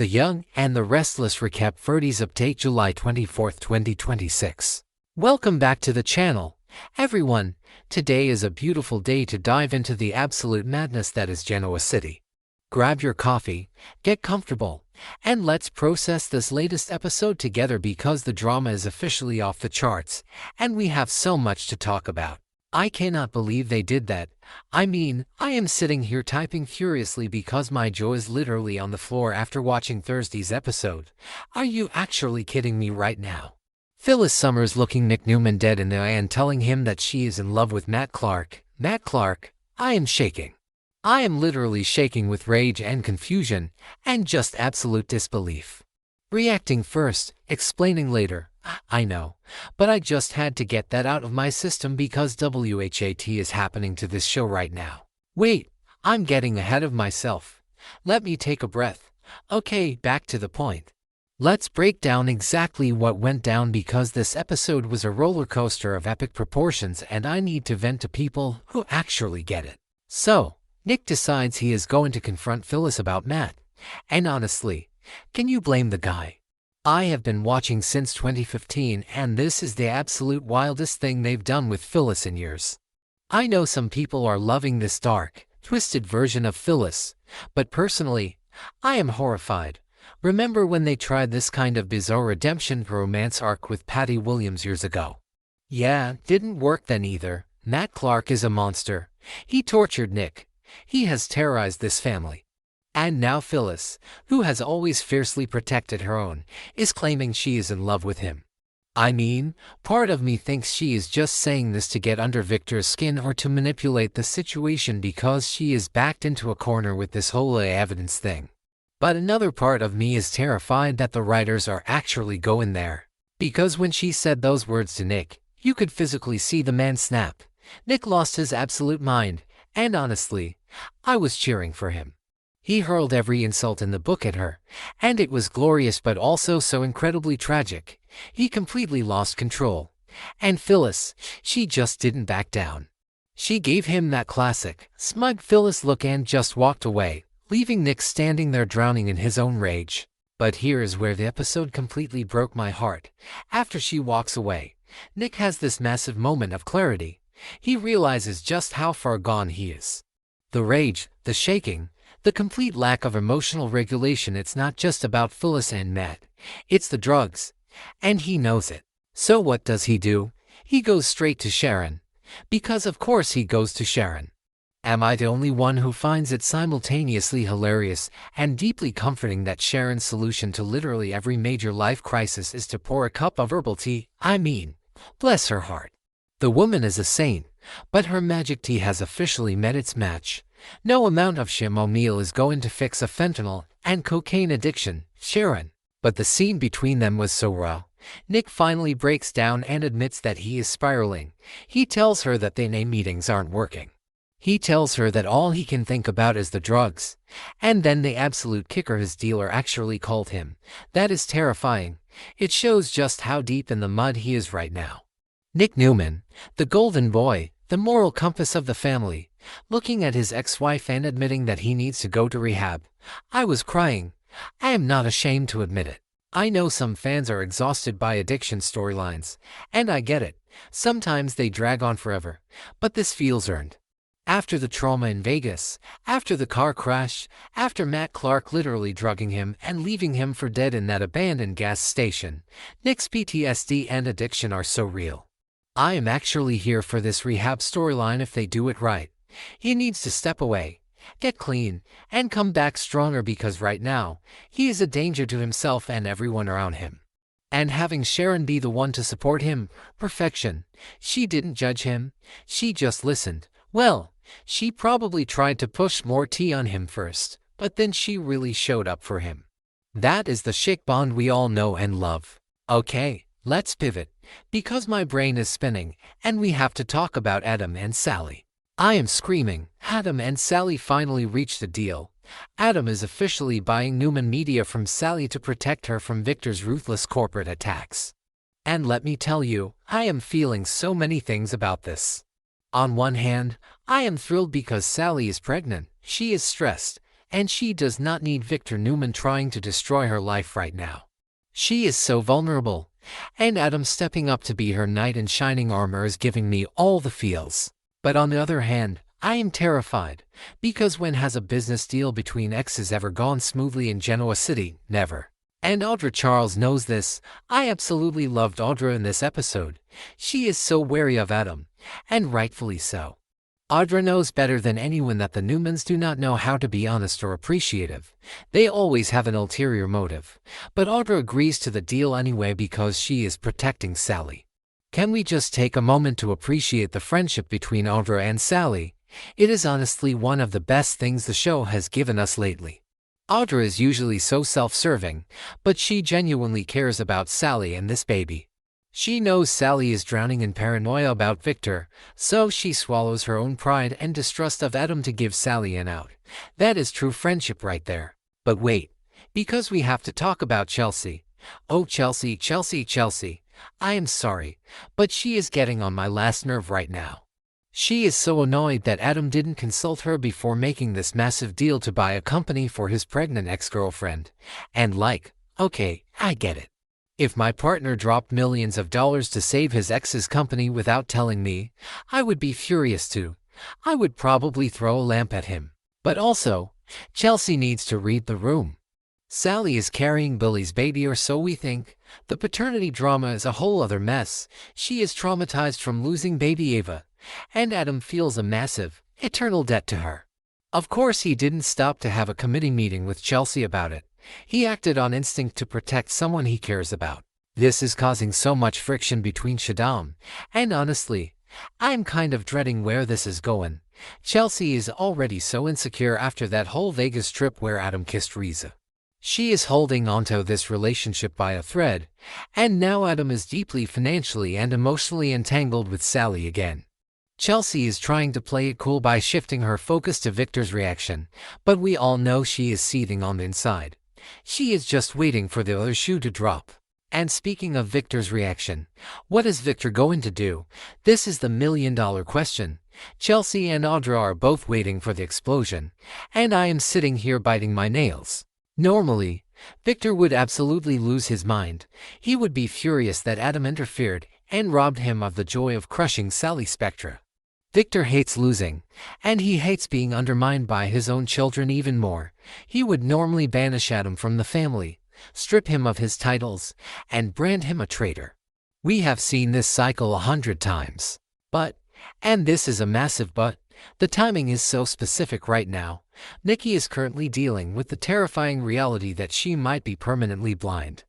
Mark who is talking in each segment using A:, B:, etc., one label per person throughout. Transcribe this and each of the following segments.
A: The Young and the Restless recap 30s update July 24, 2026. Welcome back to the channel, everyone. Today is a beautiful day to dive into the absolute madness that is Genoa City. Grab your coffee, get comfortable, and let's process this latest episode together because the drama is officially off the charts, and we have so much to talk about. I cannot believe they did that. I am sitting here typing furiously because my jaw is literally on the floor after watching Thursday's episode. Are you actually kidding me right now? Phyllis Summers looking Nick Newman dead in the eye and telling him that she is in love with Matt Clark. Matt Clark, I am shaking. I am literally shaking with rage and confusion, and just absolute disbelief. Reacting first, explaining later. I know, but I just had to get that out of my system because WHAT is happening to this show right now. Wait, I'm getting ahead of myself. Let me take a breath. Okay, back to the point. Let's break down exactly what went down because this episode was a roller coaster of epic proportions and I need to vent to people who actually get it. So, Nick decides he is going to confront Phyllis about Matt. And honestly, can you blame the guy? I have been watching since 2015 and this is the absolute wildest thing they've done with Phyllis in years. I know some people are loving this dark, twisted version of Phyllis, but personally, I am horrified. Remember when they tried this kind of bizarre redemption romance arc with Patty Williams years ago? Yeah, didn't work then either. Matt Clark is a monster. He tortured Nick. He has terrorized this family. And now Phyllis, who has always fiercely protected her own, is claiming she is in love with him. Part of me thinks she is just saying this to get under Victor's skin or to manipulate the situation because she is backed into a corner with this whole evidence thing. But another part of me is terrified that the writers are actually going there. Because when she said those words to Nick, you could physically see the man snap. Nick lost his absolute mind, and honestly, I was cheering for him. He hurled every insult in the book at her, and it was glorious but also so incredibly tragic. He completely lost control. And Phyllis, she just didn't back down. She gave him that classic, smug Phyllis look and just walked away, leaving Nick standing there drowning in his own rage. But here is where the episode completely broke my heart. After she walks away, Nick has this massive moment of clarity. He realizes just how far gone he is. The rage, the shaking, the complete lack of emotional regulation. It's not just about Phyllis and Matt. It's the drugs. And he knows it. So what does he do? He goes straight to Sharon. Because of course he goes to Sharon. Am I the only one who finds it simultaneously hilarious and deeply comforting that Sharon's solution to literally every major life crisis is to pour a cup of herbal tea? Bless her heart. The woman is a saint, but her magic tea has officially met its match. No amount of chamomile is going to fix a fentanyl and cocaine addiction, Sharon. But the scene between them was so raw. Nick finally breaks down and admits that he is spiraling. He tells her that their meetings aren't working. He tells her that all he can think about is the drugs. And then the absolute kicker, his dealer actually called him. That is terrifying. It shows just how deep in the mud he is right now. Nick Newman, the golden boy, the moral compass of the family, looking at his ex-wife and admitting that he needs to go to rehab. I was crying. I am not ashamed to admit it. I know some fans are exhausted by addiction storylines, and I get it. Sometimes they drag on forever, but this feels earned. After the trauma in Vegas, after the car crash, after Matt Clark literally drugging him and leaving him for dead in that abandoned gas station, Nick's PTSD and addiction are so real. I am actually here for this rehab storyline if they do it right. He needs to step away, get clean, and come back stronger because right now, he is a danger to himself and everyone around him. And having Sharon be the one to support him, perfection. She didn't judge him, she just listened. Well, she probably tried to push more tea on him first, but then she really showed up for him. That is the chic bond we all know and love. Okay, let's pivot, because my brain is spinning, and we have to talk about Adam and Sally. I am screaming. Adam and Sally finally reached a deal. Adam is officially buying Newman Media from Sally to protect her from Victor's ruthless corporate attacks. And let me tell you, I am feeling so many things about this. On one hand, I am thrilled because Sally is pregnant. She is stressed, and she does not need Victor Newman trying to destroy her life right now. She is so vulnerable, and Adam stepping up to be her knight in shining armor is giving me all the feels. But on the other hand, I am terrified, because when has a business deal between exes ever gone smoothly in Genoa City? Never. And Audra Charles knows this. I absolutely loved Audra in this episode. She is so wary of Adam, and rightfully so. Audra knows better than anyone that the Newmans do not know how to be honest or appreciative. They always have an ulterior motive. But Audra agrees to the deal anyway because she is protecting Sally. Can we just take a moment to appreciate the friendship between Audra and Sally? It is honestly one of the best things the show has given us lately. Audra is usually so self-serving, but she genuinely cares about Sally and this baby. She knows Sally is drowning in paranoia about Victor, so she swallows her own pride and distrust of Adam to give Sally an out. That is true friendship right there. But wait, because we have to talk about Chelsea. Oh, Chelsea, Chelsea, Chelsea. I am sorry, but she is getting on my last nerve right now. She is so annoyed that Adam didn't consult her before making this massive deal to buy a company for his pregnant ex-girlfriend. And okay, I get it. If my partner dropped millions of dollars to save his ex's company without telling me, I would be furious too. I would probably throw a lamp at him. But also, Chelsea needs to read the room. Sally is carrying Billy's baby, or so we think. The paternity drama is a whole other mess. She is traumatized from losing baby Ava, and Adam feels a massive, eternal debt to her. Of course, he didn't stop to have a committee meeting with Chelsea about it. He acted on instinct to protect someone he cares about. This is causing so much friction between Shaddam, and honestly, I'm kind of dreading where this is going. Chelsea is already so insecure after that whole Vegas trip where Adam kissed Riza. She is holding onto this relationship by a thread, and now Adam is deeply financially and emotionally entangled with Sally again. Chelsea is trying to play it cool by shifting her focus to Victor's reaction, but we all know she is seething on the inside. She is just waiting for the other shoe to drop. And speaking of Victor's reaction, what is Victor going to do? This is the million-dollar question. Chelsea and Audra are both waiting for the explosion, and I am sitting here biting my nails. Normally, Victor would absolutely lose his mind. He would be furious that Adam interfered and robbed him of the joy of crushing Sally Spectra. Victor hates losing, and he hates being undermined by his own children even more. He would normally banish Adam from the family, strip him of his titles, and brand him a traitor. We have seen this cycle 100 times. But, and this is a massive but, the timing is so specific right now. Nikki is currently dealing with the terrifying reality that she might be permanently blind.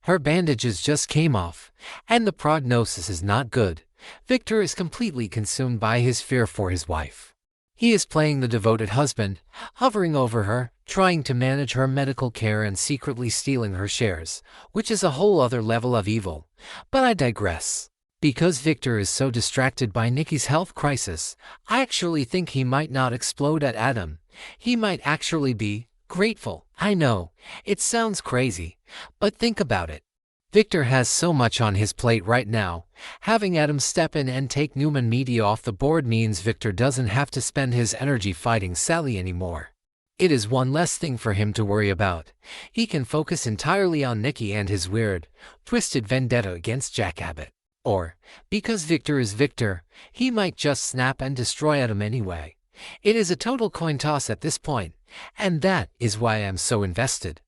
A: Her bandages just came off, and the prognosis is not good. Victor is completely consumed by his fear for his wife. He is playing the devoted husband, hovering over her, trying to manage her medical care and secretly stealing her shares, which is a whole other level of evil. But I digress. Because Victor is so distracted by Nikki's health crisis, I actually think he might not explode at Adam. He might actually be grateful. I know, it sounds crazy, but think about it. Victor has so much on his plate right now. Having Adam step in and take Newman Media off the board means Victor doesn't have to spend his energy fighting Sally anymore. It is one less thing for him to worry about. He can focus entirely on Nikki and his weird, twisted vendetta against Jack Abbott. Or, because Victor is Victor, he might just snap and destroy Adam anyway. It is a total coin toss at this point, and that is why I am so invested.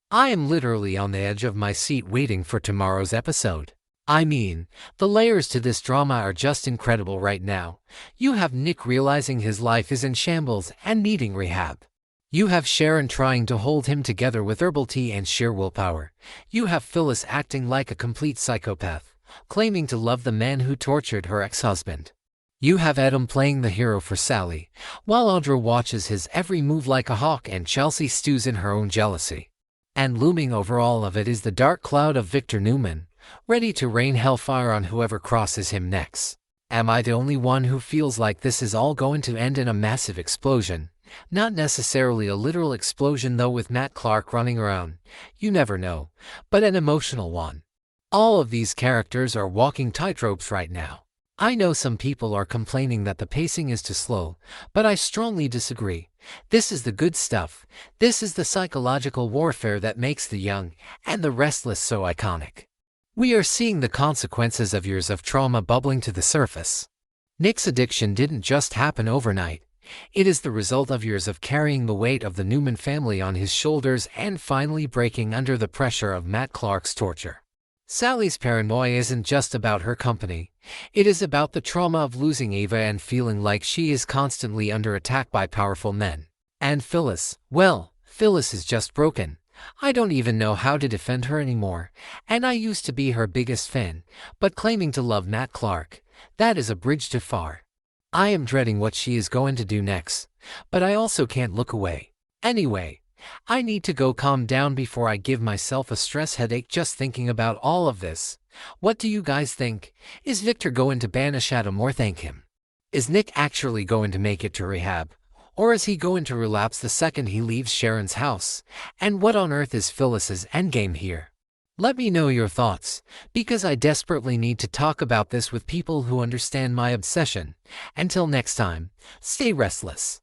A: I am literally on the edge of my seat waiting for tomorrow's episode. I mean, the layers to this drama are just incredible right now. You have Nick realizing his life is in shambles and needing rehab. You have Sharon trying to hold him together with herbal tea and sheer willpower. You have Phyllis acting like a complete psychopath, claiming to love the man who tortured her ex-husband. You have Adam playing the hero for Sally, while Audra watches his every move like a hawk and Chelsea stews in her own jealousy. And looming over all of it is the dark cloud of Victor Newman, ready to rain hellfire on whoever crosses him next. Am I the only one who feels like this is all going to end in a massive explosion? Not necessarily a literal explosion though, with Matt Clark running around. You never know, but an emotional one. All of these characters are walking tightropes right now. I know some people are complaining that the pacing is too slow, but I strongly disagree. This is the good stuff. This is the psychological warfare that makes The Young and the Restless so iconic. We are seeing the consequences of years of trauma bubbling to the surface. Nick's addiction didn't just happen overnight. It is the result of years of carrying the weight of the Newman family on his shoulders and finally breaking under the pressure of Matt Clark's torture. Sally's paranoia isn't just about her company. It is about the trauma of losing Ava and feeling like she is constantly under attack by powerful men. And Phyllis, well, Phyllis is just broken. I don't even know how to defend her anymore, and I used to be her biggest fan, but claiming to love Matt Clark, that is a bridge too far. I am dreading what she is going to do next, but I also can't look away. Anyway, I need to go calm down before I give myself a stress headache just thinking about all of this. What do you guys think? Is Victor going to banish Adam or thank him? Is Nick actually going to make it to rehab? Or is he going to relapse the second he leaves Sharon's house? And what on earth is Phyllis's endgame here? Let me know your thoughts, because I desperately need to talk about this with people who understand my obsession. Until next time, stay restless.